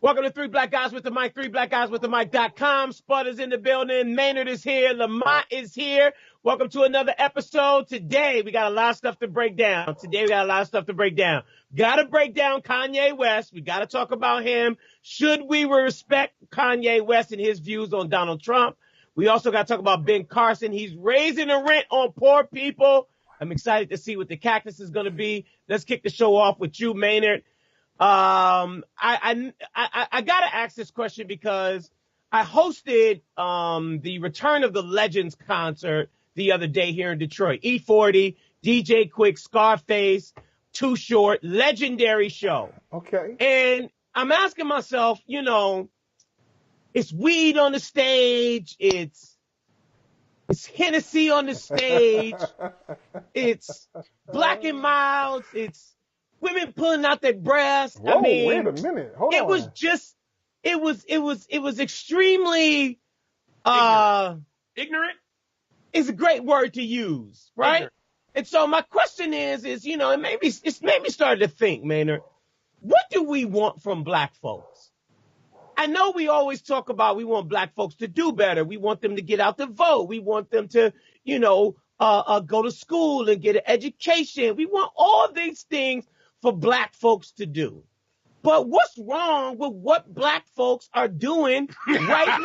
Welcome to Three Black Guys with the Mic, threeblackguyswiththemic.com. Spudd is in the building. Maynard is here. Lamont is here. Welcome to another episode. Today, we got a lot of stuff to break down. Got to break down Kanye West. We got to talk about him. Should we respect Kanye West and his views on Donald Trump? We also got to talk about Ben Carson. He's raising the rent on poor people. I'm excited to see what the cactus is going to be. Let's kick the show off with you, Maynard. I gotta ask this question because I hosted the Return of the Legends concert the other day here in Detroit. E40, DJ Quick, Scarface, Too Short, legendary show. Okay. And I'm asking myself, you know, it's weed on the stage, it's Hennessy on the stage, it's Black and Milds, it's women pulling out their breasts. Whoa, I mean, wait a minute. Hold on. It was extremely, ignorant is a great word to use, right? Ignorant. And so my question is, you know, it's made me start to think, Maynard, what do we want from black folks? I know we always talk about we want black folks to do better. We want them to get out the vote. We want them to, you know, go to school and get an education. We want all these things for black folks to do. But what's wrong with what black folks are doing right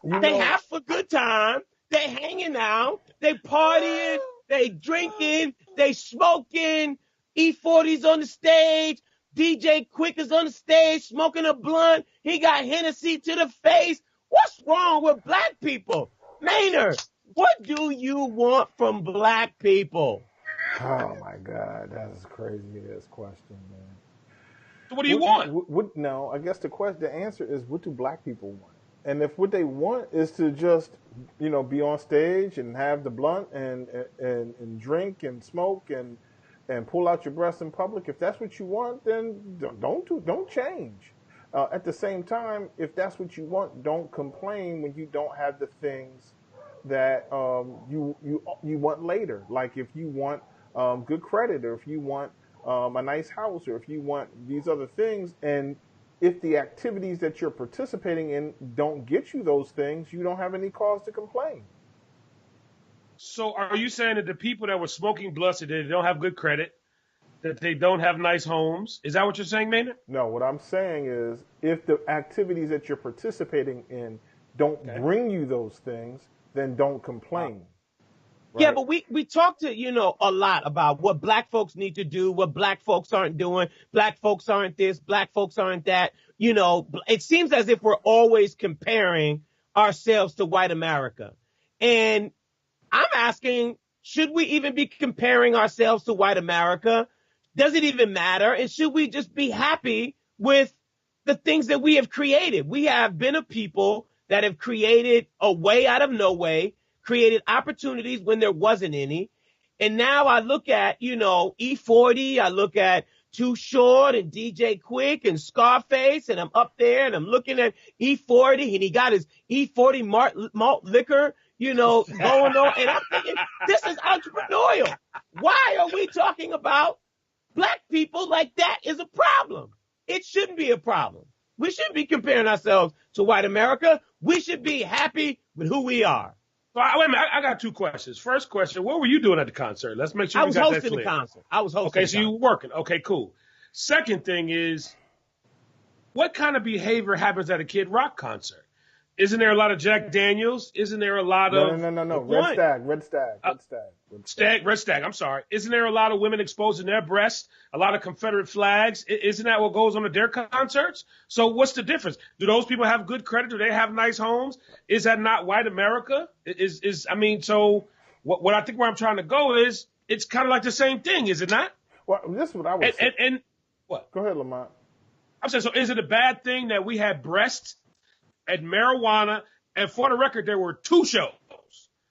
now? They have a good time. They hanging out. They partying. They drinking. They smoking. E40's on the stage. DJ Quick is on the stage smoking a blunt. He got Hennessy to the face. What's wrong with black people? Maynard, what do you want from black people? Oh my God, that's crazy. This question, man. So what do you want? No, I guess the answer is, what do black people want? And if what they want is to just, you know, be on stage and have the blunt and drink and smoke and pull out your breasts in public, if that's what you want, then don't change. At the same time, if that's what you want, don't complain when you don't have the things that you want later. Like if you want good credit, or if you want a nice house, or if you want these other things, and if the activities that you're participating in don't get you those things, you don't have any cause to complain. So are you saying that the people that were smoking blunts, that they don't have good credit, that they don't have nice homes? Is that what you're saying, Maynard? No, what I'm saying is, if the activities that you're participating in don't bring you those things, then don't complain. Right? Yeah, but we talk to, you know, a lot about what black folks need to do, what black folks aren't doing. Black folks aren't this, black folks aren't that. You know, it seems as if we're always comparing ourselves to white America. And I'm asking, should we even be comparing ourselves to white America? Does it even matter? And should we just be happy with the things that we have created? We have been a people that have created a way out of no way, created opportunities when there wasn't any. And now I look at, you know, E40, I look at Too Short and DJ Quick and Scarface, and I'm up there and I'm looking at E40, and he got his E40 malt liquor, you know, going on. And I'm thinking, this is entrepreneurial. Why are we talking about black people like that is a problem? It shouldn't be a problem. We shouldn't be comparing ourselves to white America. We should be happy with who we are. So wait a minute, I got two questions. First question, what were you doing at the concert? Let's make sure we got that clear. I was hosting. Okay, so you were working. Okay, cool. Second thing is, what kind of behavior happens at a Kid Rock concert? Isn't there a lot of Jack Daniels? Isn't there a lot of... No. Red Stag. I'm sorry. Isn't there a lot of women exposing their breasts? A lot of Confederate flags? Isn't that what goes on at their concerts? So what's the difference? Do those people have good credit? Do they have nice homes? Is that not white America? So what I think where I'm trying to go is, it's kind of like the same thing, is it not? Well, this is what I was saying. And what? Go ahead, Lamont. I'm saying, so is it a bad thing that we had breasts and marijuana, and for the record, there were two shows.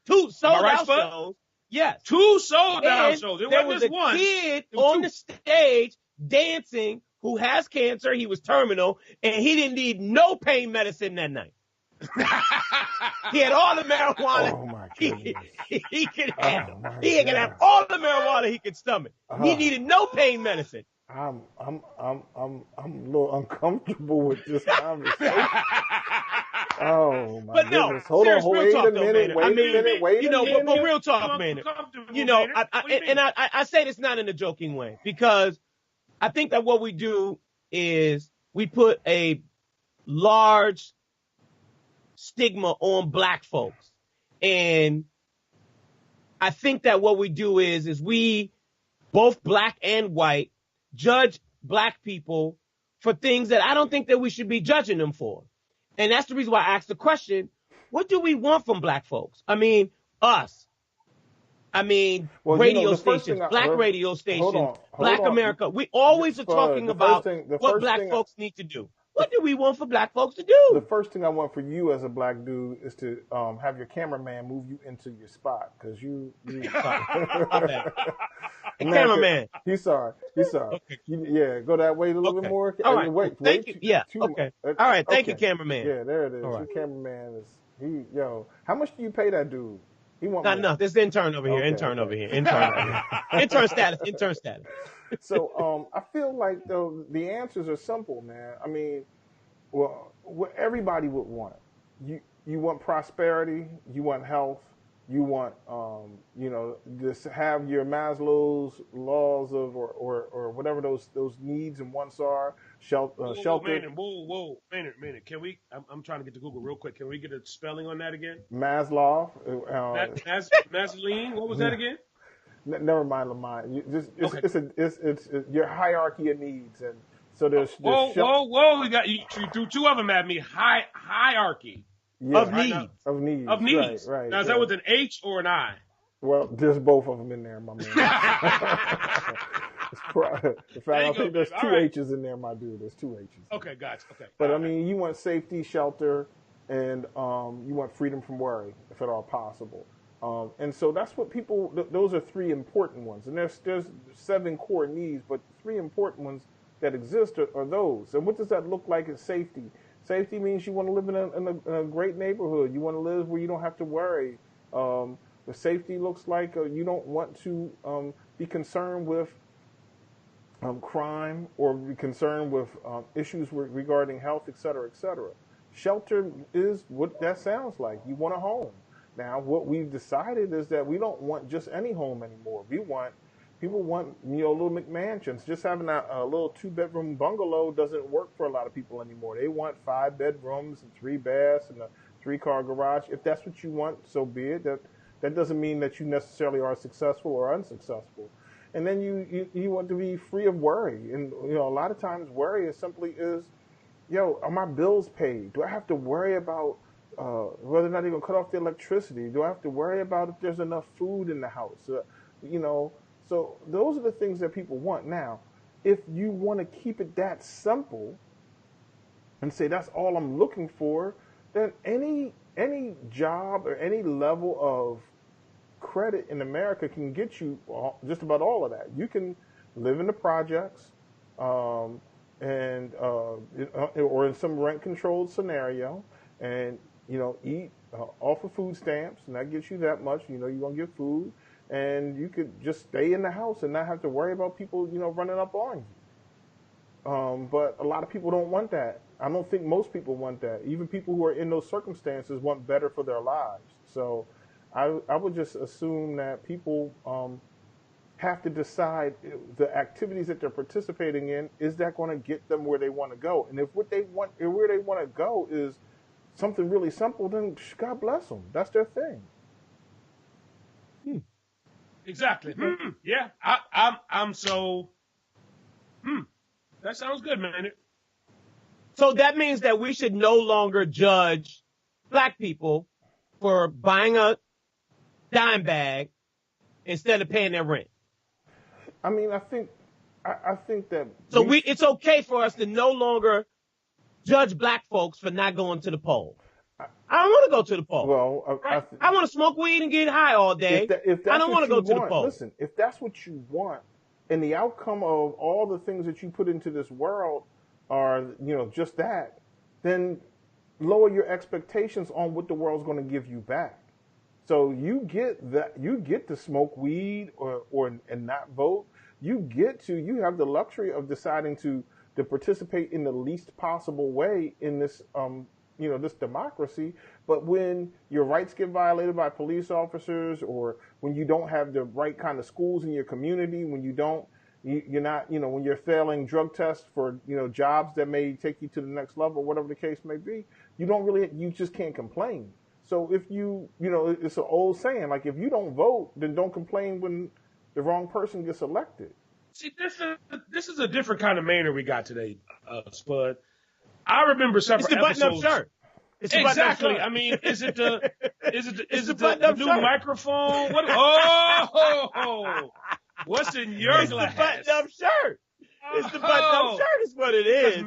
Two sold-out shows. Yes. Two sold-out shows. There was a kid on the stage dancing who has cancer. He was terminal, and he didn't need no pain medicine that night. He had all the marijuana. Oh my goodness. He could handle. He could have all the marijuana he could stomach. He needed no pain medicine. a little uncomfortable with this conversation. Oh my But no, goodness! Hold on, serious, real wait talk a though, minute, Maynard. I wait a mean, minute, wait a but minute. real talk, Maynard. Maynard. I say this not in a joking way, because I think that what we do is we put a large stigma on black folks. And I think that what we do is we, both black and white, judge black people for things that I don't think that we should be judging them for. And that's the reason why I asked the question, what do we want from black folks? I mean, us. I mean, Well, radio the first stations, thing black radio stations, hold black on. America. We always are talking about what black folks need to do. What do we want for black folks to The do? first thing I want for you as a black dude is to have your cameraman move you into your spot, because you My bad. Hey, cameraman. He's sorry. Okay. Yeah, go that way a little bit more. All right. Wait. Thank you. Yeah. Okay. All right. Thank you, cameraman. Yeah, there it is. All right. Your cameraman is how much do you pay that dude? He want Not more. enough. This intern over here. Intern over here. Intern status. Intern status. So I feel like though the answers are simple, man. I mean, well, what everybody would want. You want prosperity, you want health, you want just have your Maslow's laws of or whatever those needs and wants are. Shelter. Maynard. Can we? I'm trying to get to Google real quick. Can we get a spelling on that again? Maslow. Maslow's. What was that again? Never mind, Lamont. It's your hierarchy of needs, and so there's whoa! We got you threw two of them at me. Hierarchy of needs. Right. Now is that with an H or an I? Well, there's both of them in there, my man. In fact, I think there's two H's in there, my dude. There's two H's. Okay, gotcha. Okay. But I mean, you want safety, shelter, and you want freedom from worry, if at all possible. And so that's what people. Those are three important ones, and there's 7 core needs, but 3 important ones that exist are those. And what does that look like? Is safety. Safety means you want to live in a great neighborhood. You want to live where you don't have to worry. The safety looks like you don't want to be concerned with crime or be concerned with issues regarding health, et cetera, et cetera. Shelter is what that sounds like. You want a home. Now, what we've decided is that we don't want just any home anymore. People want little McMansions. Just having a little 2-bedroom bungalow doesn't work for a lot of people anymore. They want 5 bedrooms and 3 baths and a 3-car garage. If that's what you want, so be it. That doesn't mean that you necessarily are successful or unsuccessful. And then you want to be free of worry. And a lot of times worry simply is, are my bills paid? Do I have to worry about whether or not they're going to cut off the electricity? Do I have to worry about if there's enough food in the house? So those are the things that people want. Now, if you want to keep it that simple and say that's all I'm looking for, then any job or any level of credit in America can get you just about all of that. You can live in the projects or in some rent-controlled scenario and eat off of food stamps, and that gets you that much. You're going to get food. And you could just stay in the house and not have to worry about people, running up on you. But a lot of people don't want that. I don't think most people want that. Even people who are in those circumstances want better for their lives. So I would just assume that people have to decide the activities that they're participating in, is that going to get them where they want to go? And if where they want to go is something really simple, then God bless them. That's their thing. Exactly. Yeah, I'm so. That sounds good, man. So that means that we should no longer judge black people for buying a dime bag instead of paying their rent. I mean, I think that. So it's okay for us to no longer judge black folks for not going to the polls. I don't want to go to the polls. Well, I want to smoke weed and get high all day. I don't want to go to the polls. Listen, if that's what you want, and the outcome of all the things that you put into this world are, just that, then lower your expectations on what the world's going to give you back. So you get to smoke weed and not vote. you have the luxury of deciding to participate in the least possible way in this this democracy. But when your rights get violated by police officers, or when you don't have the right kind of schools in your community, when you're not, when you're failing drug tests for, jobs that may take you to the next level, whatever the case may be, you just can't complain. So if it's an old saying, like, if you don't vote, then don't complain when the wrong person gets elected. See, this is a different kind of Maynard we got today, Spud. I remember several episodes. It's the button-up shirt. It's exactly. Shirt. I mean, is it the new shirt. microphone? What? Oh, what's in your glass? It's the button-up shirt. It's the button-up shirt. Is what it is.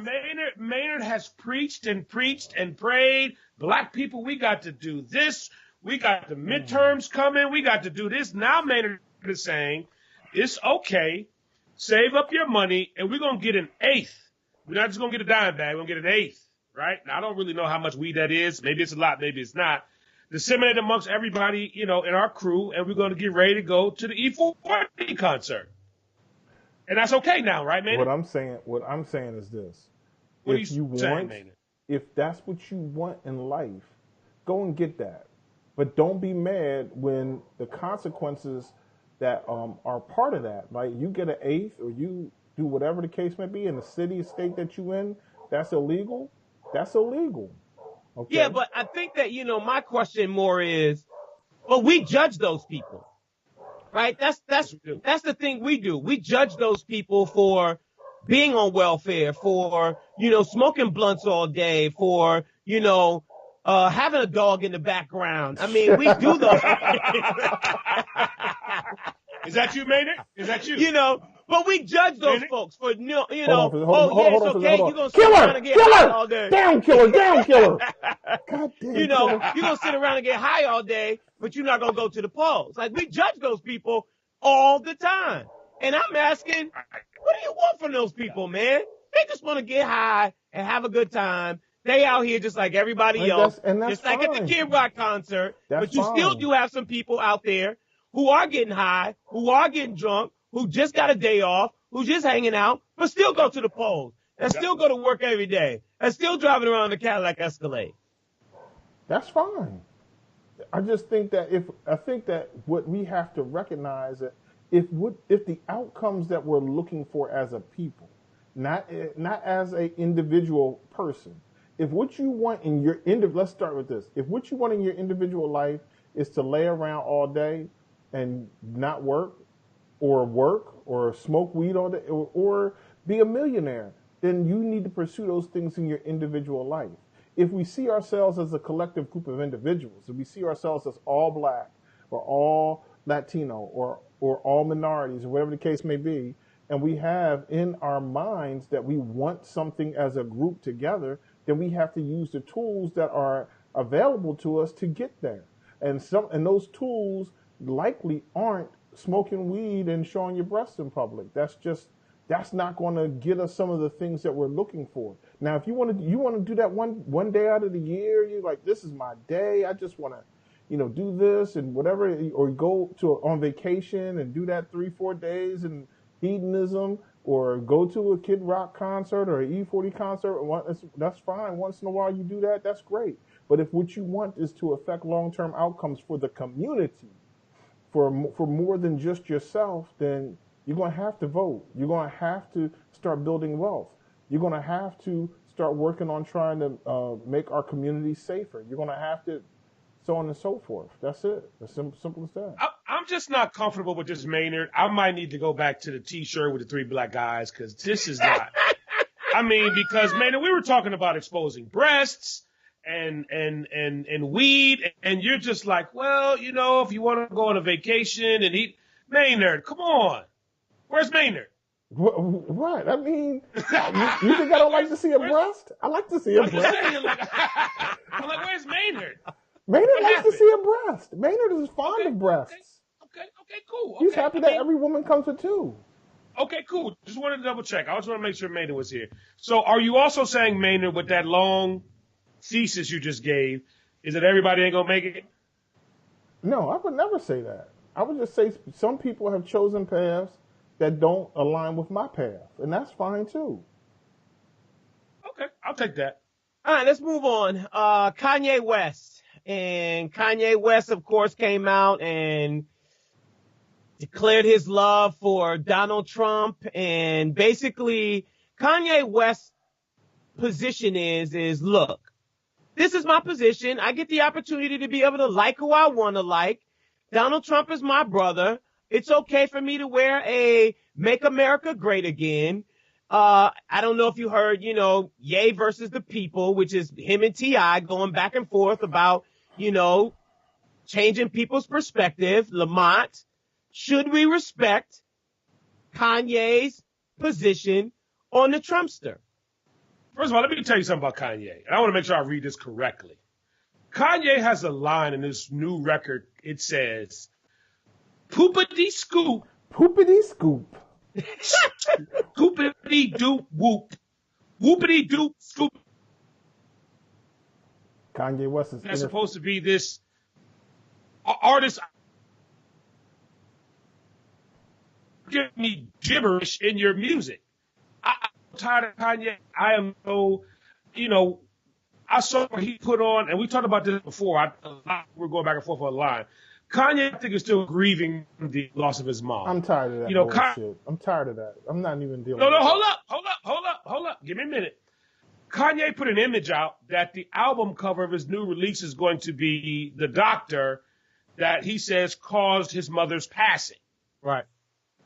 Maynard has preached and prayed. Black people, we got to do this. We got the midterms coming. We got to do this. Now Maynard is saying it's okay. Save up your money, and we're gonna get an eighth. We're not just gonna get a dime bag. We're gonna get an eighth. Right? Now, I don't really know how much weed that is. Maybe it's a lot, maybe it's not. Disseminate amongst everybody, in our crew, and we're going to get ready to go to the E40 concert. And that's okay now, right, man? What I'm saying is this. What if you saying, Maynard? If that's what you want in life, go and get that. But don't be mad when the consequences that are part of that, like you get an eighth, or you do whatever the case may be in the city, state that you in, that's illegal. That's illegal. Okay. Yeah, but I think that, my question more is, well, we judge those people, right? That's the thing we do. We judge those people for being on welfare, for, smoking blunts all day, for, having a dog in the background. I mean, we do those. Is that you, Maynard? Is that you? But we judge those folks for, Hold it's okay. You're going to sit around and get high all day. Down, killer. God damn. You're going to sit around and get high all day, but you're not going to go to the polls. Like, we judge those people all the time. And I'm asking, what do you want from those people, man? They just want to get high and have a good time. They out here just like everybody else. That's just like at the Kid Rock concert. But you still do have some people out there who are getting high, who are getting drunk, who just got a day off, who just hanging out, but still go to the polls and still go to work every day and still driving around the Cadillac Escalade. That's fine. I just think that what we have to recognize that if the outcomes that we're looking for as a people, not as a individual person, if what you want in your let's start with this. If what you want in your individual life is to lay around all day and not work or smoke weed all day or be a millionaire, then you need to pursue those things in your individual life. If we see ourselves as a collective group of individuals, if we see ourselves as all black or all Latino or all minorities or whatever the case may be, and we have in our minds that we want something as a group together, then we have to use the tools that are available to us to get there. And those tools likely aren't smoking weed and showing your breasts in public. That's not going to get us some of the things that we're looking for. Now, if you want to do that one day out of the year, you're like, this is my day. I just want to, do this and whatever, or go on vacation and do that 3-4 days and hedonism, or go to a Kid Rock concert or an E40 concert. That's fine. Once in a while you do that. That's great. But if what you want is to affect long-term outcomes for the community, for more than just yourself, then you're going to have to vote. You're going to have to start building wealth. You're going to have to start working on trying to make our communities safer. You're going to have to, so on and so forth. That's it. As simple as that. I'm just not comfortable with this, Maynard. I might need to go back to the T-shirt with the 3 black guys, because this is not. I mean, because, Maynard, we were talking about exposing breasts and weed, and you're just like, well, if you want to go on a vacation and eat, Maynard, come on. Where's Maynard? What? I mean, you think I don't like to see a breast? I like to see a breast. I'm like, where's Maynard? Maynard likes to see a breast. Maynard is fond of breasts. Okay, cool. He's happy that every woman comes with 2. Okay, cool. Just wanted to double check. I just want to make sure Maynard was here. So are you also saying, Maynard, with that long thesis you just gave, is that everybody ain't going to make it? No, I would never say that. I would just say some people have chosen paths that don't align with my path, and that's fine too. Okay, I'll take that. All right, let's move on. Kanye West. And Kanye West, of course, came out and declared his love for Donald Trump. And basically, Kanye West's position is, look, this is my position. I get the opportunity to be able to like who I want to like. Donald Trump is my brother. It's okay for me to wear a Make America Great Again. I don't know if you heard, Ye versus the People, which is him and T.I. going back and forth about, changing people's perspective. Lamont, should we respect Kanye's position on the Trumpster? First of all, let me tell you something about Kanye. And I want to make sure I read this correctly. Kanye has a line in this new record. It says, poopity scoop. Poopity scoop. Scoopity doop whoop. Whoopity doop scoop. Kanye West is That's supposed to be this artist. Give me gibberish in your music. I'm tired of Kanye. I am so, I saw what he put on, and we talked about this before. We're going back and forth on the line. Kanye, I think, is still grieving the loss of his mom. I'm tired of that bullshit. I'm tired of that. I'm not even dealing with No, that. hold up. Give me a minute. Kanye put an image out that the album cover of his new release is going to be the doctor that he says caused his mother's passing. Right.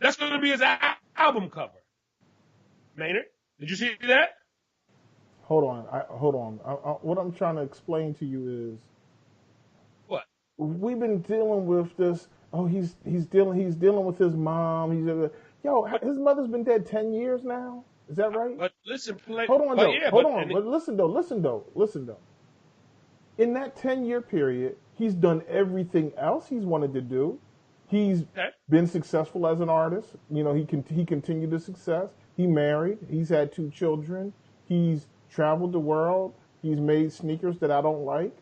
That's going to be his album cover. Maynard, did you see that? Hold on. What I'm trying to explain to you is, What? we've been dealing with this. Oh, he's dealing with his mom. His mother's been dead 10 years now. Is that right? But listen, Hold on, though. But listen, though. In that 10-year period, he's done everything else he's wanted to do. He's been successful as an artist. He continued the success. He married. He's had 2 children. He's traveled the world. He's made sneakers that I don't like.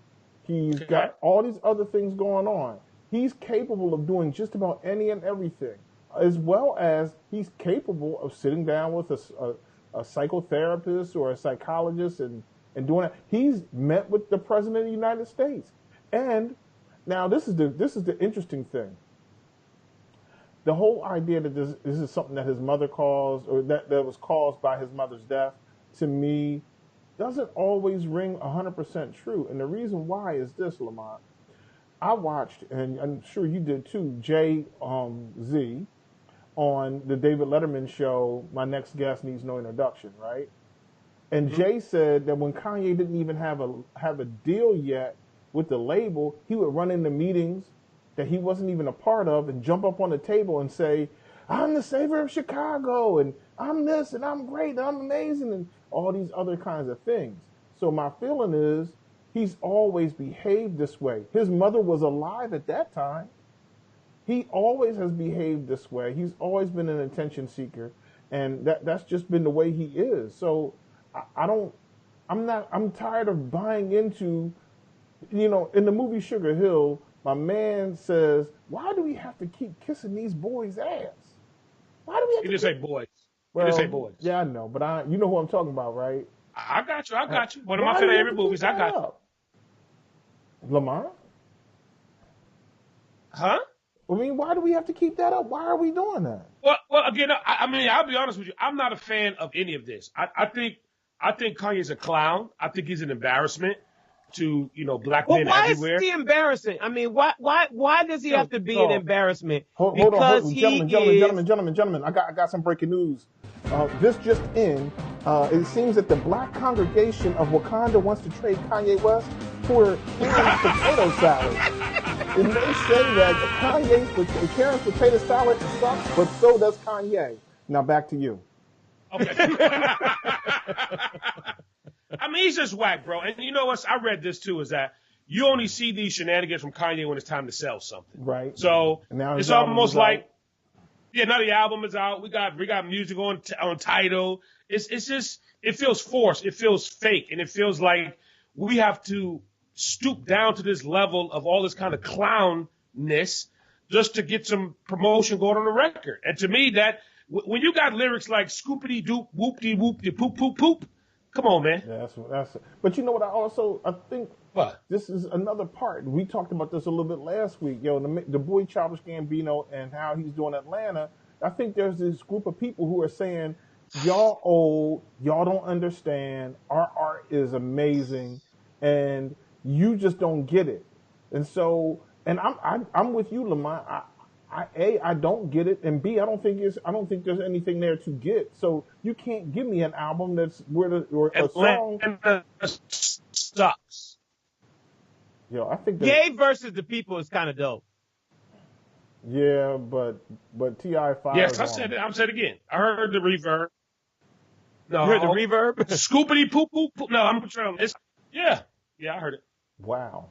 He's got all these other things going on. He's capable of doing just about any and everything, as well as he's capable of sitting down with a psychotherapist or a psychologist and doing it. He's met with the president of the United States. And now this is the interesting thing. The whole idea that this is something that his mother caused, or that was caused by his mother's death, to me, doesn't always ring 100% true. And the reason why is this, Lamont. I watched, and I'm sure you did too, Jay-Z on the David Letterman show, My Next Guest Needs No Introduction, right? And Jay said that when Kanye didn't even have a deal yet with the label, he would run into meetings that he wasn't even a part of and jump up on the table and say, I'm the savior of Chicago, and I'm this, and I'm great, and I'm amazing, and all these other kinds of things. So my feeling is he's always behaved this way. His mother was alive at that time. He always has behaved this way. He's always been an attention seeker, and that's just been the way he is. So I'm tired of buying into, in the movie Sugar Hill, my man says, why do we have to keep kissing these boys' ass? Why do we have He to just say boys. Well, He just say boys. Yeah, I know, but you know who I'm talking about, right? I got you. One of my favorite movies. I got you. Lamont? Huh? I mean, why do we have to keep that up? Why are we doing that? Well, again, I mean, I'll be honest with you. I'm not a fan of any of this. I think Kanye's a clown. I think he's an embarrassment to, black men everywhere. Why is he embarrassing? I mean, why does he have to be an embarrassment? Hold on, gentlemen. I got some breaking news. This just in. It seems that the black congregation of Wakanda wants to trade Kanye West for Karen's potato salad. And they say that Karen's potato salad sucks, but so does Kanye. Now back to you. Okay. I mean, he's just whack, bro. And you know what? I read this too, is that you only see these shenanigans from Kanye when it's time to sell something. Right. So now it's almost like, now the album is out. We got music on Tidal. It's just, it feels forced. It feels fake. And it feels like we have to stoop down to this level of all this kind of clownness just to get some promotion going on the record. And to me, When you got lyrics like scoopity doop, whoopty whoopty poop poop poop, come on, man. Yeah, that's. But you know what? I think What? this is another part. We talked about this a little bit last week. The boy Childish Gambino and how he's doing Atlanta. I think there's this group of people who are saying, y'all old, y'all don't understand. Our art is amazing, and you just don't get it. And so, and I'm with you, Lamont. I don't get it, and B, I don't think there's anything there to get. So you can't give me an album that's or a song. Sucks. I think that, Ye versus the People is kind of dope. Yeah, but T.I. fires. Yes, I said it. I'm saying it again. I heard the reverb. No, You heard the reverb? Scoopity poop poop poop. No, I'm trying. Yeah, I heard it. Wow.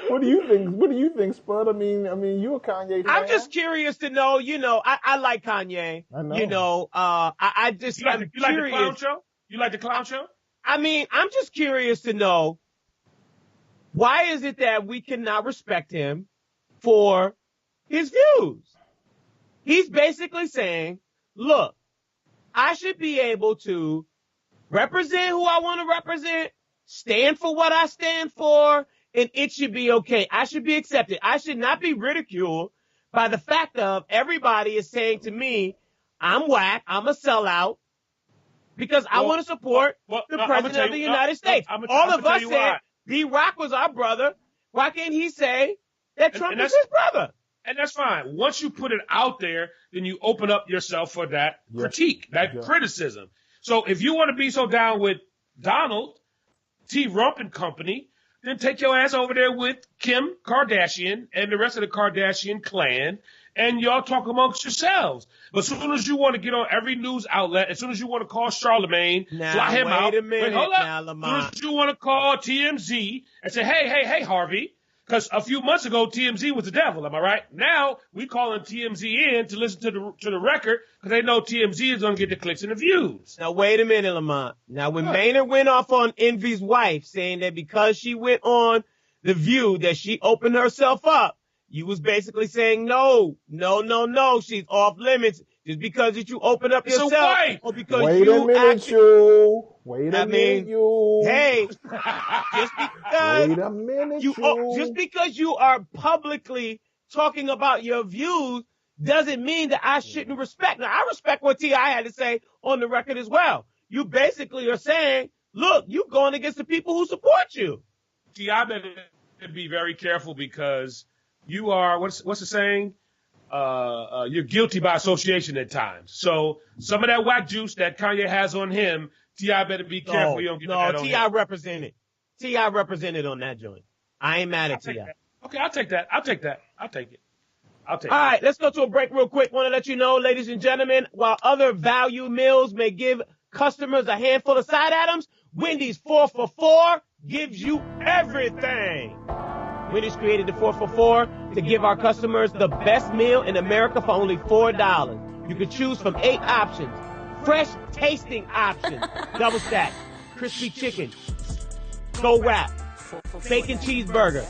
What do you think? What do you think, Spud? I mean, you a Kanye fan? I'm just curious to know. I like Kanye. I know. I just You like I'm the curious. clown show? You like the clown show? I mean, I'm just curious to know, why is it that we cannot respect him for his views? He's basically saying, look, I should be able to represent who I want to represent, stand for what I stand for, and it should be okay. I should be accepted. I should not be ridiculed by the fact of everybody is saying to me, I'm whack, I'm a sellout, because I want to support the President of the United States. All of us said D-Rock was our brother. Why can't he say that Trump is his brother? And that's fine. Once you put it out there, then you open up yourself for that critique, that criticism. So if you want to be so down with Donald T. Rump and company, then take your ass over there with Kim Kardashian and the rest of the Kardashian clan, and y'all talk amongst yourselves. But as soon as you want to get on every news outlet, as soon as you want to call Charlemagne, fly him out. Wait a minute, hold up. now, As soon Lamont. as you want to call TMZ and say, hey, Harvey, because a few months ago, TMZ was the devil, am I right? Now, we calling TMZ in to listen to the record because they know TMZ is going to get the clicks and the views. Now, wait a minute, Lamont. Now, when Maynard went off on Envy's wife, saying that because she went on The View, that she opened herself up, you was basically saying, no, she's off limits. Just because that you open up yourself, or because Wait a minute, you. Hey, just because you are publicly talking about your views doesn't mean that I shouldn't respect. Now, I respect what T.I. had to say on the record as well. You basically are saying, look, you're going against the people who support you. T.I. better be very careful because you are, what's the saying? You're guilty by association at times. So some of that whack juice that Kanye has on him, T.I. better be careful you don't get that on T.I. him. represented. T.I. represented on that joint. I ain't mad at T.I. Okay, I'll take that. I'll take it. All right, let's go to a break real quick. Want to let you know, ladies and gentlemen, while other value meals may give customers a handful of side items, Wendy's 4 for $4 gives you everything. Wendy's created the 4 for $4 to give our customers the best meal in America for only $4. You can choose from 8 options. Fresh tasting options. Double stack. Crispy chicken. Go wrap. Bacon cheeseburger.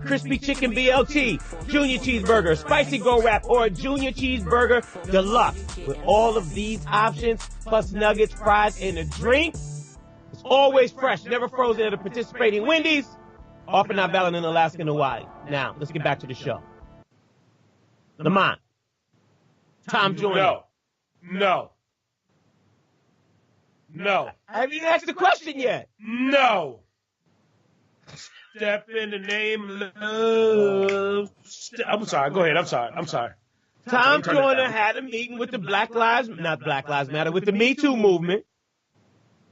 Crispy chicken BLT. Junior cheeseburger. Spicy go wrap. Or a junior cheeseburger deluxe. With all of these options, plus nuggets, fries, and a drink, it's always fresh, never frozen at a participating Wendy's. Offer not valid in Alaska and Hawaii. Now, let's get back to the show. Lamont. Tom Joyner. No. I haven't even asked the question yet. No. Step in the name of love. I'm sorry. Go ahead. I'm sorry. Tom Joyner had a meeting with the with the Me Too movement.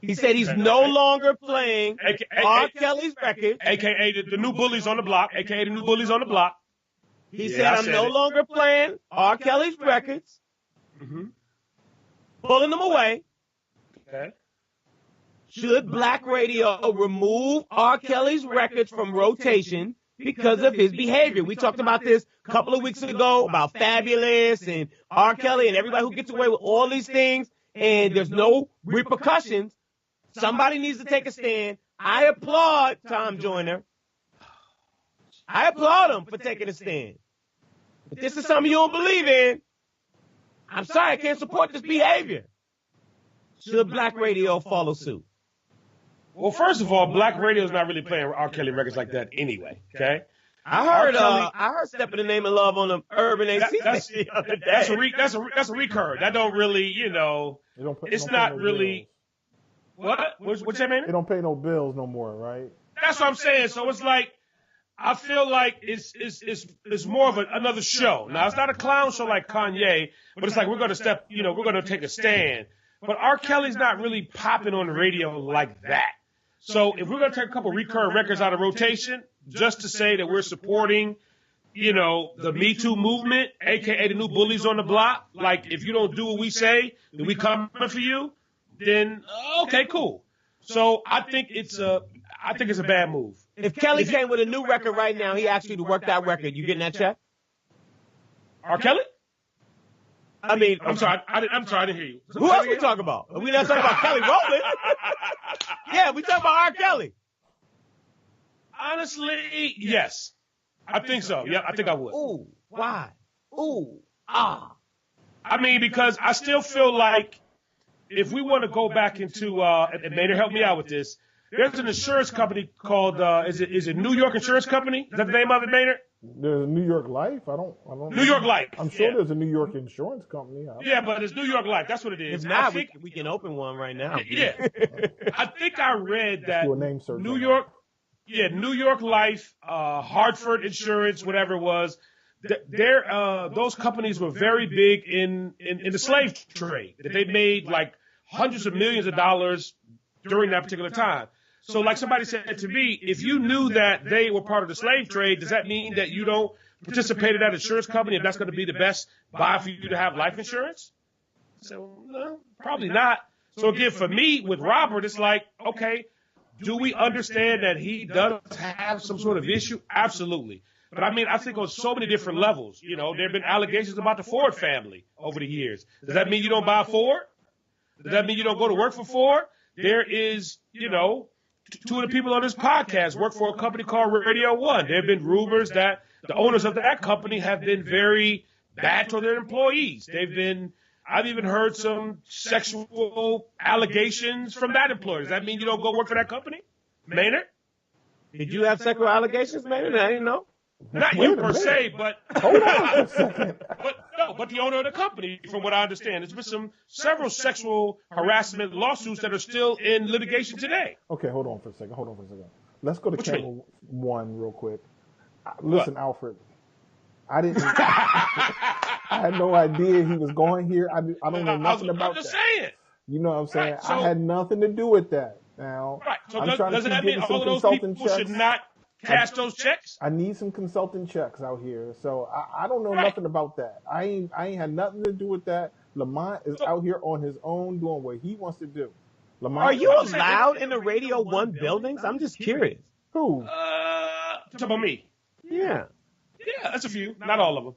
He said he's no longer playing R. Kelly's records. AKA the new bullies on the block. He said, I'm no longer playing R. Kelly's records. Mm-hmm. Pulling them away. Okay. Should Black Radio remove R. Kelly's records from rotation because of his behavior? We talked about this a couple of weeks ago about Fabulous and R. Kelly and everybody who gets away with all these things, and there's no repercussions. Somebody needs to take a stand. I applaud Tom Joyner. I applaud him for taking a stand. If this is something you don't believe in, I'm sorry, I can't support this behavior. Should black radio follow suit? Well, first of all, black radio is not really playing R. Kelly records like that anyway. Okay. I heard "Step in the Name of Love" on the Urban AC the other day. That's a recurrent. That don't really, it's not really. What? What's that, man? It don't pay no bills no more, right? That's what I'm saying. So it's like, I feel like it's more of another show. Now, it's not a clown show like Kanye, but it's like we're going to take a stand. But R. Kelly's not really popping on the radio like that. So if we're going to take a couple recurrent records out of rotation, just to say that we're supporting, the Me Too movement, aka the new bullies on the block, like if you don't do what we say, then we coming for you, then okay, cool. So I think it's a bad move. If Kelly came with a new record right now, he asked you to work that record, you getting that check? R. Kelly? I mean, I'm sorry, I didn't hear you. Who else we talking about? We not talking about Kelly Rowland. Yeah, we talking about R. Kelly. Honestly, yes. I think so. Yeah, I think I would. Ooh, why? Ooh, ah. I mean, because I still feel like if we want to go back into, and Maynard, help me out with this, there's an insurance company called, is it New York Insurance Company? Is that the name of it, Maynard? There's New York Life. I don't. New York Life. I'm sure there's a New York insurance company. Yeah, but it's New York Life. That's what it is. If not, we can open one right now. Yeah. I think I read that Do a name search New York Life, Hartford Insurance, whatever it was, those companies were very big in the slave trade. That they made like hundreds of millions of dollars during that particular time. So like somebody said to me, if you knew that they were part of the slave trade, does that mean that you don't participate in that insurance company if that's going to be the best buy for you to have life insurance? So, no, probably not. So again, for me, with Robert, it's like, okay, do we understand that he does have some sort of issue? Absolutely. But I mean, I think on so many different levels, there have been allegations about the Ford family over the years. Does that mean you don't buy Ford? Does that mean you don't go to work for Ford? There is, two of the people on this podcast work for a company called Radio One. There have been rumors that the owners of that company have been very bad to their employees. I've even heard some sexual allegations from that employer. Does that mean you don't go work for that company? Maynard? Did you have sexual allegations, Maynard? I didn't know. Not you per se, but Hold on a second. but the owner of the company, from what I understand, there's been several sexual harassment lawsuits that are still in litigation today. Okay, hold on for a second. Let's go to camera one real quick. Listen, Alfred, I had no idea he was going here. I don't know nothing about that. I'm just saying. You know what I'm saying? Right, so, I had nothing to do with that. Now, right. So I'm trying doesn't to that keep mean getting all some of those people consultant should checks. not cash those checks? I need some consultant checks out here. So I don't know nothing about that. I ain't had nothing to do with that. Lamont is out here on his own doing what he wants to do. Lamont, are you allowed in the Radio One buildings? I'm just curious. Who? Talk about me. Yeah. Yeah, that's a few. Not all of them.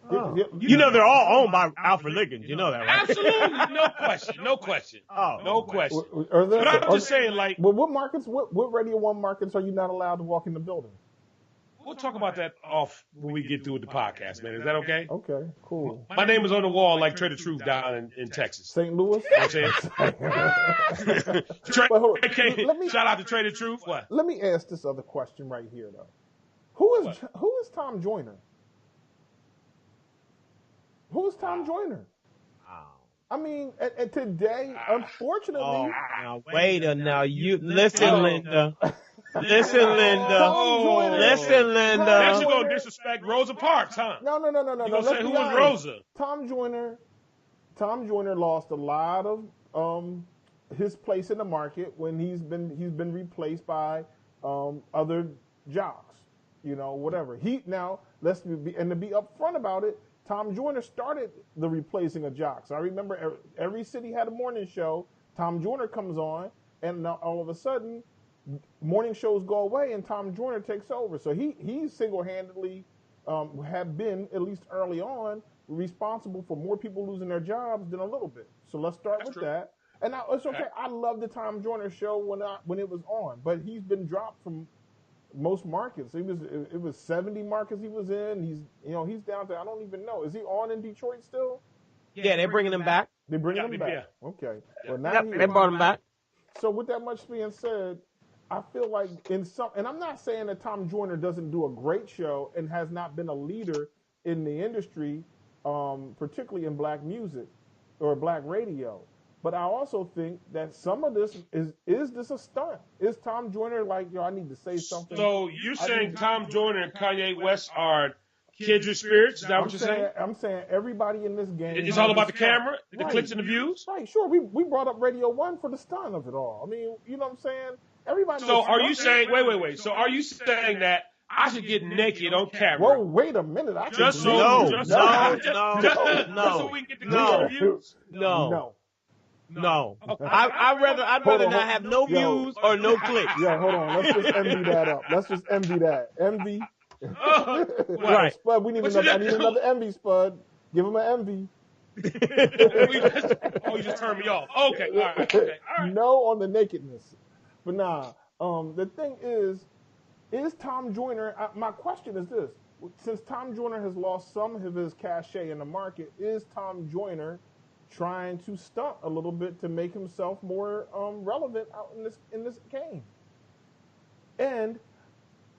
Oh. They're all owned by Alfred Liggins. You know that, right? Absolutely. No question. Oh. No question. But I'm just saying, like... Well, what markets, what Radio 1 markets are you not allowed to walk in the building? We'll talk about that off when we get through with the podcast, man. Is that okay? Okay, cool. My name is on the wall like Trader Truth down in Texas. St. Louis? You know what I'm saying? Shout out to Trader Truth. What? Let me ask this other question right here, though. Who is Tom Joyner? Who is Tom Joyner? I mean, today, unfortunately. Wait a now. You listen, Linda. Listen, Linda. Listen, Linda. Now you gonna disrespect Rosa Parks, huh? No. You gonna say who was Rosa? Tom Joyner lost a lot of his place in the market when he's been replaced by other jocks. Whatever. To be upfront about it. Tom Joyner started the replacing of jocks. I remember every city had a morning show. Tom Joyner comes on, and now all of a sudden, morning shows go away, and Tom Joyner takes over. So he single-handedly have been, at least early on, responsible for more people losing their jobs than a little bit. So let's start with that. And it's okay. I love the Tom Joyner show when it was on, but he's been dropped from most markets. It was 70 markets he was in. He's down to, I don't even know. Is he on in Detroit still? Yeah, they're bringing him back. They're bringing him back. Yeah. Okay. Well, now Yep, they brought him back. So with that much being said, I feel like and I'm not saying that Tom Joyner doesn't do a great show and has not been a leader in the industry, particularly in black music or black radio. But I also think that some of this is this a stunt? Is Tom Joyner like, I need to say something? So you're saying Tom Joyner and Kanye West are kindred spirits? Is that what you're saying? I'm saying everybody in this game. It's all about the camera, the Right. clicks and the views? Right, sure. We brought up Radio 1 for the stunt of it all. I mean, you know what I'm saying? Everybody. So are you saying, wait. So are you saying that I should get naked on camera? Whoa, wait a minute. Just so we can get the clicks and views? No. I'd rather not have no views or no clicks. Yeah, hold on. Let's just envy that up. Let's just envy that. Envy. Right. Spud, I need another envy, Spud. Give him an envy. You just turned me off. Okay, all right. No on the nakedness. But the thing is Tom Joyner, my question is this. Since Tom Joyner has lost some of his cachet in the market, is Tom Joyner trying to stunt a little bit to make himself more relevant out in this game? And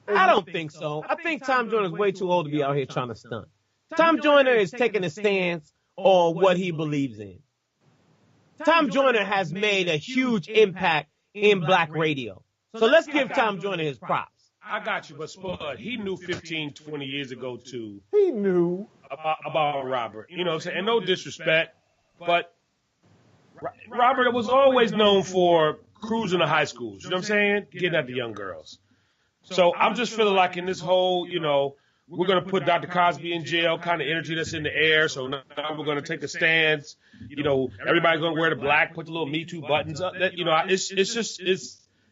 I don't think so. I think Tom Joyner is way too old to be out here trying to stunt. Tom Joyner is taking a stance on what he believes in. Tom Joyner has made a huge impact in black radio. So let's give Tom Joyner his props. I got you, but Spud, he knew 15, 20 years ago, too. He knew about Robert. You know what I'm saying? And no disrespect, but Robert was always known for cruising to high schools. You know what I'm saying? Getting at the young girls. So I'm just feeling like in this whole, we're going to put Dr. Cosby in jail kind of energy that's in the air. So now we're going to take a stance. Everybody's going to wear the black, put the little Me Too buttons up.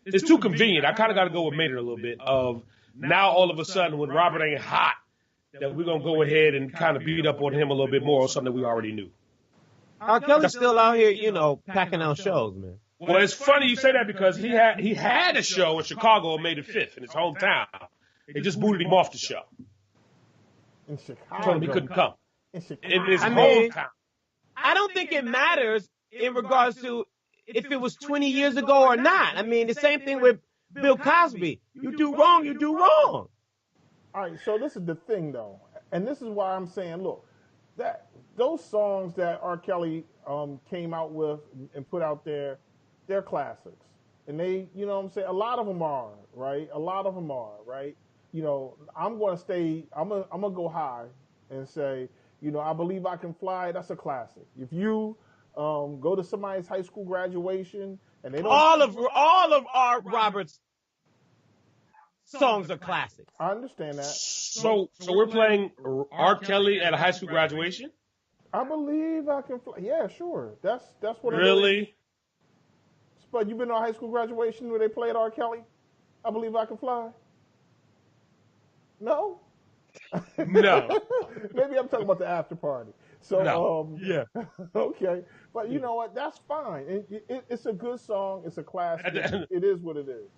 It's too convenient. I kind of got to go with Maynard a little bit of now all of a sudden when Robert ain't hot, that we're going to go ahead and kind of beat up on him a little bit more on something that we already knew. R. Kelly's still out here, packing out shows, man. Well, it's funny you say that because he had a show in Chicago on May the 5th in his hometown. They just booted him off the show. In Chicago. Told him he couldn't come. In Chicago. In his hometown. I don't think it matters in regards to if it was 20 years ago or not. I mean, the same thing with Bill Cosby. You do wrong, you do wrong. All right, so this is the thing, though. And this is why I'm saying, look, that those songs that R. Kelly came out with and put out there, they're classics. And they, you know what I'm saying? A lot of them are, right? I'm going to go high and say, I Believe I Can Fly, that's a classic. If you go to somebody's high school graduation and they don't... All of R. Robert's songs are classics. I understand that. So we're playing R. Kelly at a high school graduation? I Believe I Can Fly. Yeah, sure. That's what Really? Spud, you been to a high school graduation where they played R. Kelly? I Believe I Can Fly? No? No. Maybe I'm talking about the after party. So, no. Yeah. Okay. But you know what? That's fine. It's a good song. It's a classic. It is what it is.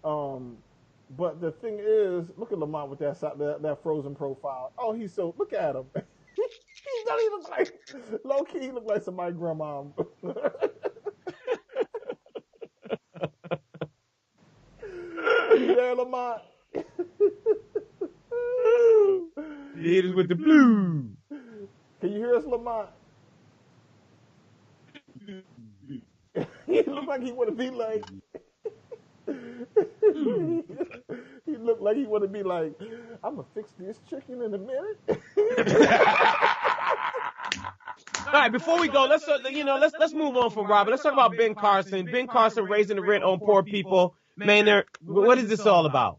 But the thing is, look at Lamont with that frozen profile. Oh, look at him. He don't even look like, low key, he look like somebody's grandma. You there, Lamont? He hit us with the blues. Can you hear us, Lamont? He looked like he want to be like... He looked like he want to be like, I'm going to fix this chicken in a minute. All right, before we go, let's move on from Robert. Let's talk about Ben Carson. Ben Carson raising the rent on poor people. Maynard, what is this all about?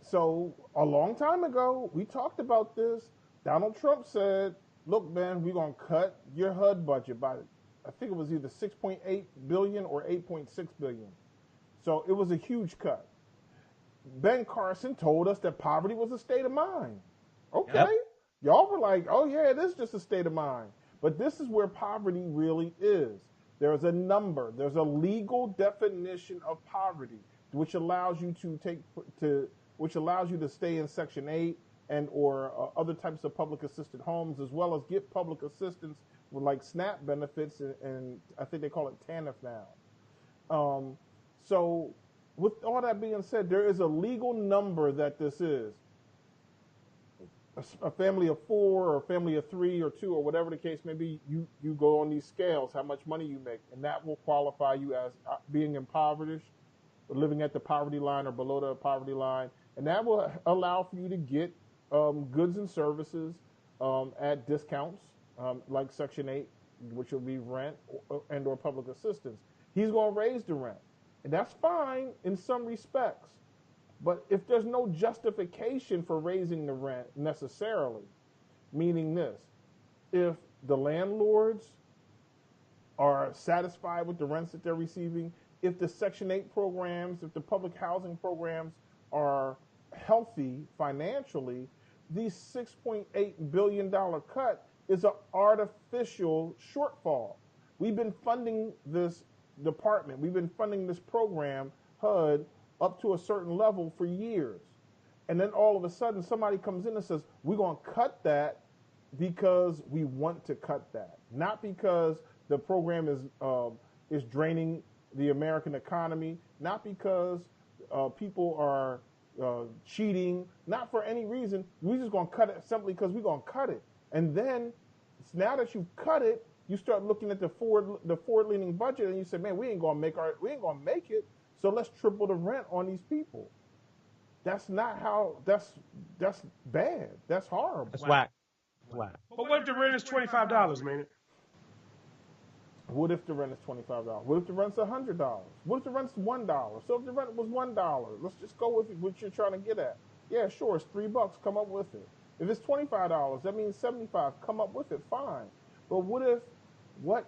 So a long time ago, we talked about this. Donald Trump said, look, man, we're going to cut your HUD budget by, I think it was either 6.8 billion or 8.6 billion. So it was a huge cut. Ben Carson told us that poverty was a state of mind. Okay. Yep. Y'all were like, oh, yeah, it is just a state of mind. But this is where poverty really is. There is a number. There's a legal definition of poverty, which allows you to stay in Section 8 and or other types of public assisted homes, as well as get public assistance with like SNAP benefits, and I think they call it TANF now. So with all that being said, there is a legal number that this is. A family of 4 or a family of 3 or 2 or whatever the case may be, you go on these scales, how much money you make, and that will qualify you as being impoverished, or living at the poverty line or below the poverty line, and that will allow for you to get goods and services at discounts, like Section 8, which will be rent and or public assistance. He's going to raise the rent, and that's fine in some respects. But if there's no justification for raising the rent necessarily, meaning this, if the landlords are satisfied with the rents that they're receiving, if the Section 8 programs, if the public housing programs are healthy financially, the $6.8 billion cut is an artificial shortfall. We've been funding this department, we've been funding this program, HUD, up to a certain level for years. And then all of a sudden somebody comes in and says, we're going to cut that because we want to cut that. Not because the program is draining the American economy, not because people are cheating, not for any reason. We're just going to cut it simply because we're going to cut it. And then now that you've cut it, you start looking at the forward-leaning budget and you say, man, we ain't going to make it. So let's triple the rent on these people. That's not how. That's bad. That's horrible. That's whack. Whack. But what if the rent is $25, man? What if the rent is $25? What if the rent's $100? What if the rent's $1? So if the rent was $1, let's just go with what you're trying to get at. Yeah, sure, it's $3. Come up with it. If it's $25, that means $75. Come up with it. Fine. But what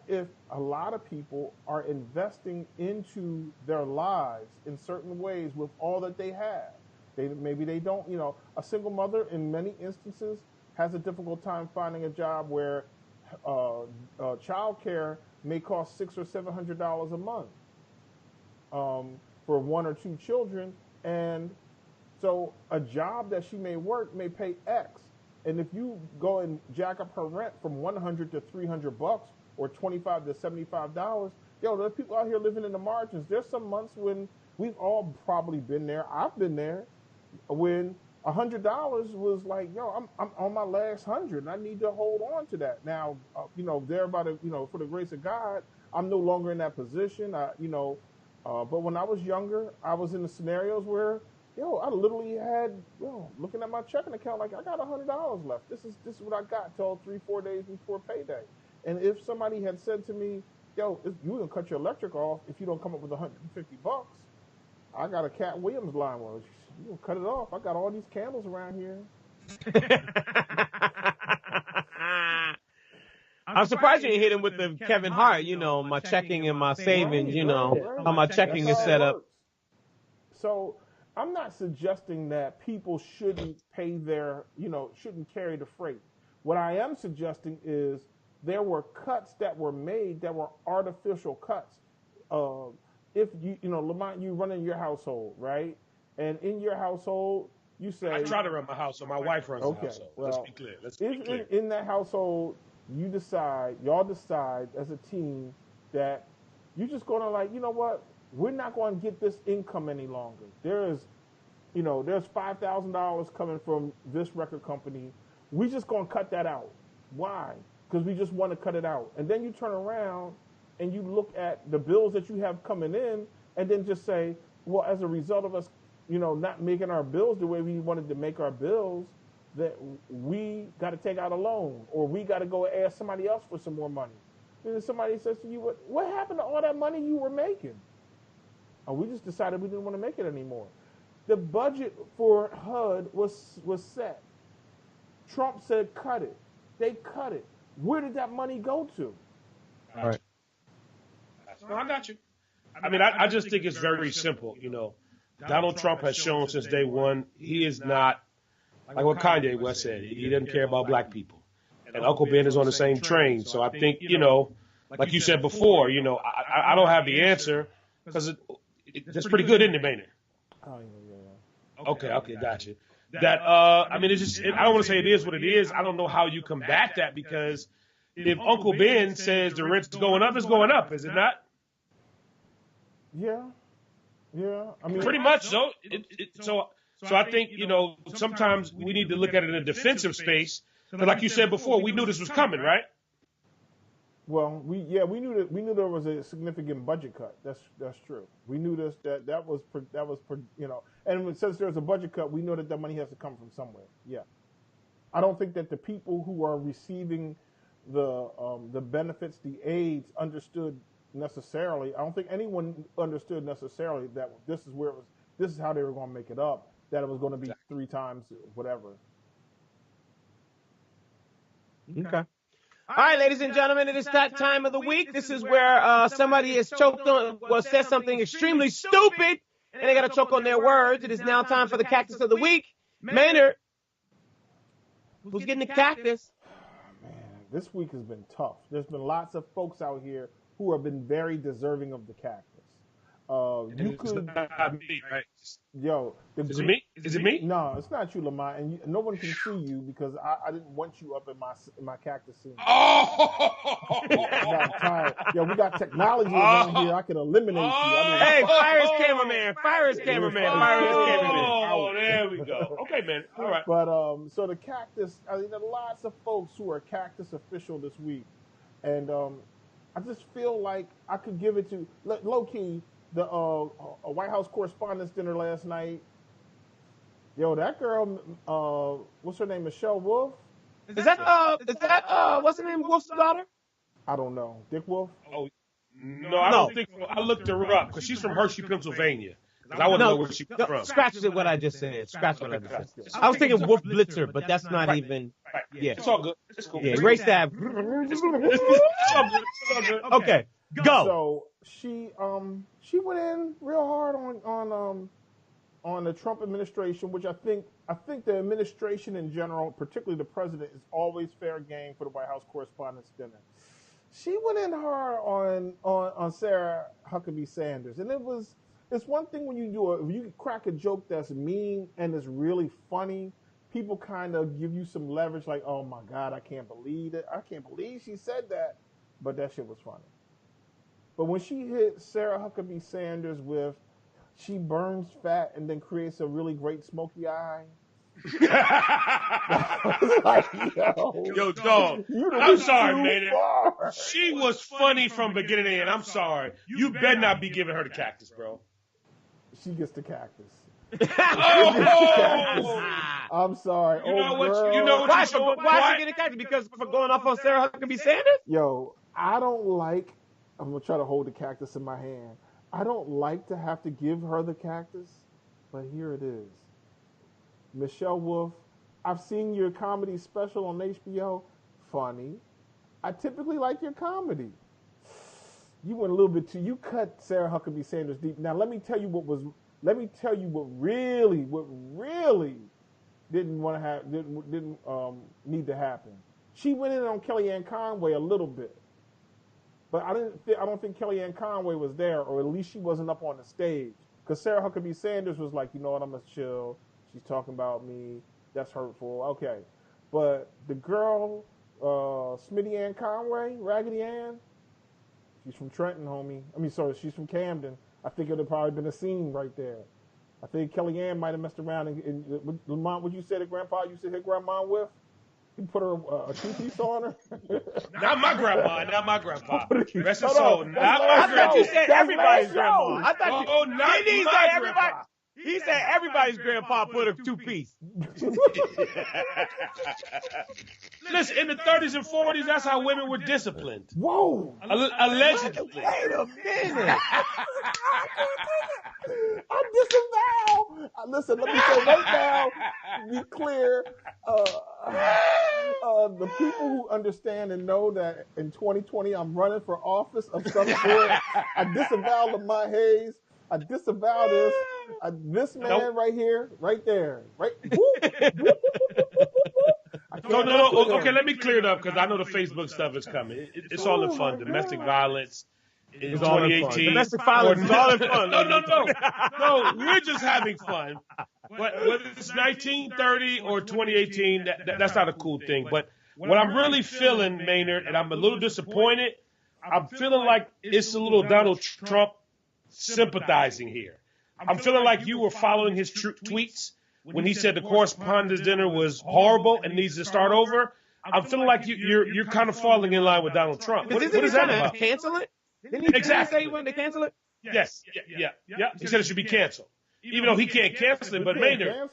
if a lot of people are investing into their lives in certain ways with all that they have? Maybe they don't, a single mother in many instances has a difficult time finding a job where child care may cost $600 or $700 a month for 1 or 2 children. And so a job that she may work may pay X. And if you go and jack up her rent from $100 to $300 or $25 to $75, there's people out here living in the margins. There's some months when we've all probably been there. I've been there when $100 was like, I'm on my last 100 and I need to hold on to that. Now, for the grace of God, I'm no longer in that position. But when I was younger, I was in the scenarios where, I literally had, looking at my checking account, like I got $100 left. This is what I got till 3-4 days before payday. And if somebody had said to me, you're gonna cut your electric off if you don't come up with $150, I got a Cat Williams line. Well, you gonna cut it off? I got all these candles around here. I'm surprised you didn't hit him with the Kevin Hart, my checking and my savings, how my checking is set up. So I'm not suggesting that people shouldn't shouldn't carry the freight. What I am suggesting is there were cuts that were made that were artificial cuts. If Lamont, you run in your household, right? And in your household, you say, I try to run my household. My wife runs the household. Well, Let's be clear. In that household, y'all decide as a team that you're just going to we're not going to get this income any longer. There's $5,000 coming from this record company. We're just going to cut that out. Why? Because we just want to cut it out. And then you turn around and you look at the bills that you have coming in and then just say, well, as a result of us, not making our bills the way we wanted to make our bills, that we got to take out a loan or we got to go ask somebody else for some more money. And then somebody says to you, what happened to all that money you were making? Oh, we just decided we didn't want to make it anymore. The budget for HUD was set. Trump said cut it. They cut it. Where did that money go to? All right. No, I got you. I just think it's very simple. Donald Trump has shown since day one he is not, like what Kanye West said, he doesn't care about black people. And Uncle Ben is on the same train. So I think, like you said before, you know, I don't have the answer because that's pretty good, isn't it, Maynard? Oh, yeah. Okay, gotcha. That I mean, it's just I don't want to say it is what it is. I don't know how you combat that because if Uncle Ben says the rent's going up, it's going up, is it not? Yeah. I mean, Pretty much so. So I think, you know, sometimes we need to look at it in a defensive space. Because like you said before, we knew this was coming, right? well, we knew there was a significant budget cut. That's true. We knew that was you know, and since there's a budget cut, we know that money has to come from somewhere. Yeah. I don't think that the people who are receiving the benefits, the aids, understood necessarily. I don't think anyone understood necessarily that this is how they were going to make it up. That it was going to be 3 times whatever. Okay. All right, ladies and gentlemen, it is that time of the week. This is where somebody is choked on, says something extremely stupid, and they got to choke on their words. It is now time for the cactus of the week. Maynard, who's getting the cactus? Man, this week has been tough. There's been lots of folks out here who have been very deserving of the cactus. You could, not me, right? yo. Is it me? Is it me? No, it's not you, Lamont, and no one can see you because I didn't want you up in my cactus scene. Oh! Yo, we got technology around here. I can eliminate you. Hey, fire his cameraman. Fire his cameraman. Fire his cameraman. Oh, there we go. Okay, man. All right. But so the cactus. I mean, there are lots of folks who are cactus official this week, and I just feel like I could give it to low key. The White House Correspondents' Dinner last night. Yo, that girl, what's her name? Michelle Wolf? Is that what's her name? Wolf's daughter? I don't know. Dick Wolf? Oh, no, I don't think so. I looked her up because she's from Hershey, Pennsylvania. I wouldn't know where she's from. Scratch what I just said. Scratch what I just said. I was thinking Wolf Blitzer, but that's not even. Right. Yeah, it's all good. It's cool. Yeah, erase that. It's all good. Okay, go. So she went in real hard on the Trump administration, which I think the administration in general, particularly the president, is always fair game for the White House Correspondents' Dinner. She went in hard on Sarah Huckabee Sanders, and it's one thing when you crack a joke that's mean and it's really funny. People kind of give you some leverage, like, oh my God, I can't believe it. I can't believe she said that, but that shit was funny. But when she hit Sarah Huckabee Sanders with, she burns fat and then creates a really great smoky eye. I was like, yo, dog. I'm sorry, man. She was funny from beginning to end. I'm sorry. You better not be giving her the cactus, bro. She gets the cactus. Oh! I'm sorry. You know what? Why she get the cactus? Because for going off on Sarah Huckabee Sanders? Yo, I don't like. I'm gonna try to hold the cactus in my hand. I don't like to have to give her the cactus, but here it is. Michelle Wolf, I've seen your comedy special on HBO. Funny. I typically like your comedy. You went a little bit too. You cut Sarah Huckabee Sanders deep. Now let me tell you what really didn't want to have didn't need to happen. She went in on Kellyanne Conway a little bit. But I don't think Kellyanne Conway was there, or at least she wasn't up on the stage. Because Sarah Huckabee Sanders was like, you know what, I'm going to chill. She's talking about me. That's hurtful. Okay. But the girl, Smitty Ann Conway, Raggedy Ann, she's from Trenton, homie. She's from Camden. I think it would have probably been a scene right there. I think Kellyanne might have messed around. And Lamont, what you said that Grandpa used to hit Grandma with? You put her a two-piece on her? Not my grandma. Not my grandpa. Rest his soul. soul. Not my grandpa. I thought you said everybody's grandma. I thought not my grandpa. He said everybody's grandpa put a two-piece. Listen, in the 30s and 40s, that's how women were disciplined. Whoa. Allegedly. Wait a minute. I disavow. Listen, let me say right now, be clear. The people who understand and know that in 2020 I'm running for office of some sort, I disavow Lamonte Hayes. I disavow this. This man right here, right there, right. I No. Okay, let me clear it up because I know the Facebook stuff is coming. It's all in fun. Domestic violence in 2018. Domestic violence is all in fun. No, we're just having fun. But whether it's 1930 or 2018, that's not a cool thing. But what I'm really feeling, Maynard, and I'm a little disappointed, I'm feeling like it's a little Donald Trump sympathizing here. I'm feeling like you were following his tweets when he said the correspondence dinner was horrible and needs to start over. I'm feeling like you're kind of falling in line with Donald Trump. What is that about? Cancel it? Didn't he say he wanted to cancel it? Yes. Yeah. He said it should be canceled, even though he can't cancel it. But Maynard,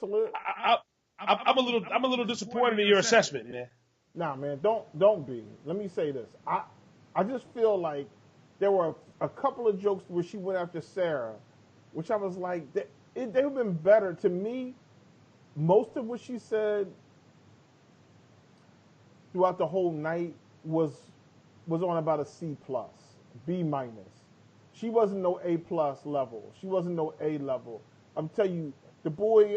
I'm a little disappointed in your assessment, man. Nah, man, don't be. Let me say this. I just feel like there were a couple of jokes where she went after Sarah, which I was like, they would have been better to me. Most of what she said throughout the whole night was on about a C+, B-. She wasn't no A+ level. She wasn't no A level. I'm telling you, the boy,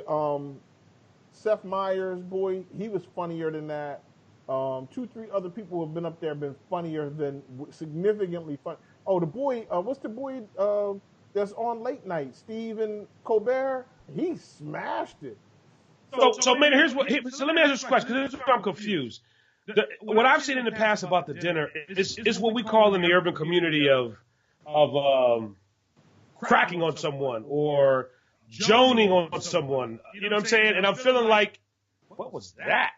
Seth Meyers, boy, he was funnier than that. 2-3 other people who have been up there have been funnier than, significantly fun. Oh, the boy, what's the boy that's on late night? Stephen Colbert? He smashed it. So man, so let me ask this question, because this is where I'm confused. What I've seen in the past about the dinner is what we call in the urban community of cracking on someone or joning on someone. You know what I'm saying? And I'm feeling like, what was that?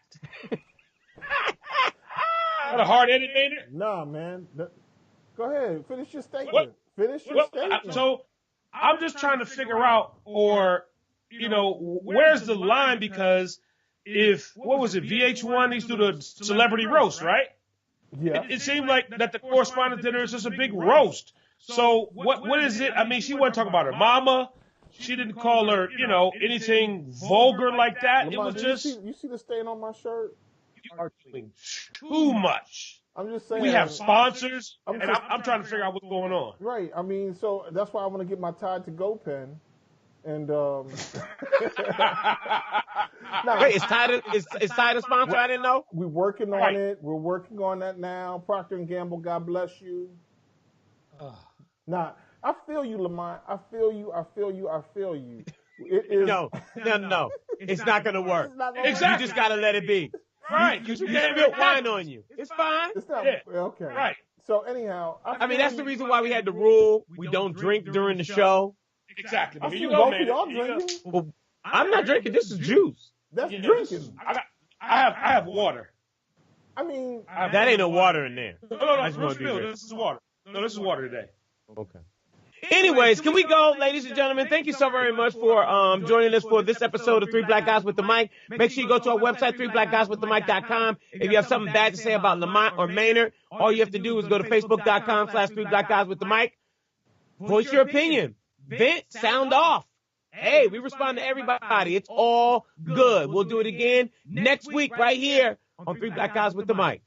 What a hard edit, Maynard? Nah, man. Go ahead. Finish your statement. Finish your statement. So I'm just trying to figure out, or, you know, where's the line? Because what was it, VH1 used to do the celebrity roast, right? Yeah. It seemed like that the correspondence dinner is just a big roast. So what is it? I mean, she wasn't talking about her mama. She didn't call her, you know, anything vulgar like that. Lamont, it was just... You see the stain on my shirt? You are doing too much. I'm just saying. We have sponsors, and I'm trying to figure out what's going on. Right. I mean, so that's why I want to get my Tide to Go pen. And wait, is Tide a sponsor? I didn't know. We're working on it. We're working on that now. Procter & Gamble, God bless you. Now, I feel you, Lamont. I feel you. It is... No. It's not going to work. Exactly. You just got to let it be. Right. You can't spill wine on you. It's fine. It's not... Okay. Right. So anyhow... I mean, that's the reason why we had the rule. We don't drink during the show. Exactly. I see both of y'all drinking. Well, I'm not drinking. This is juice. That's drinking. I have water. I mean... that ain't no water in there. No. This is water. No, this is water today. Okay. Anyways, can we go, ladies and gentlemen? Thank you so very much for joining us for this episode of Three Black Guys with the Mic. Make sure you go to our website, threeblackguyswiththemic.com. If you have something bad to say about Lamont or Maynard, all you have to do is go to facebook.com/threeblackguyswiththemic. Voice your opinion. Vent, sound off. Hey, we respond to everybody. It's all good. We'll do it again next week right here on Three Black Guys with the Mic.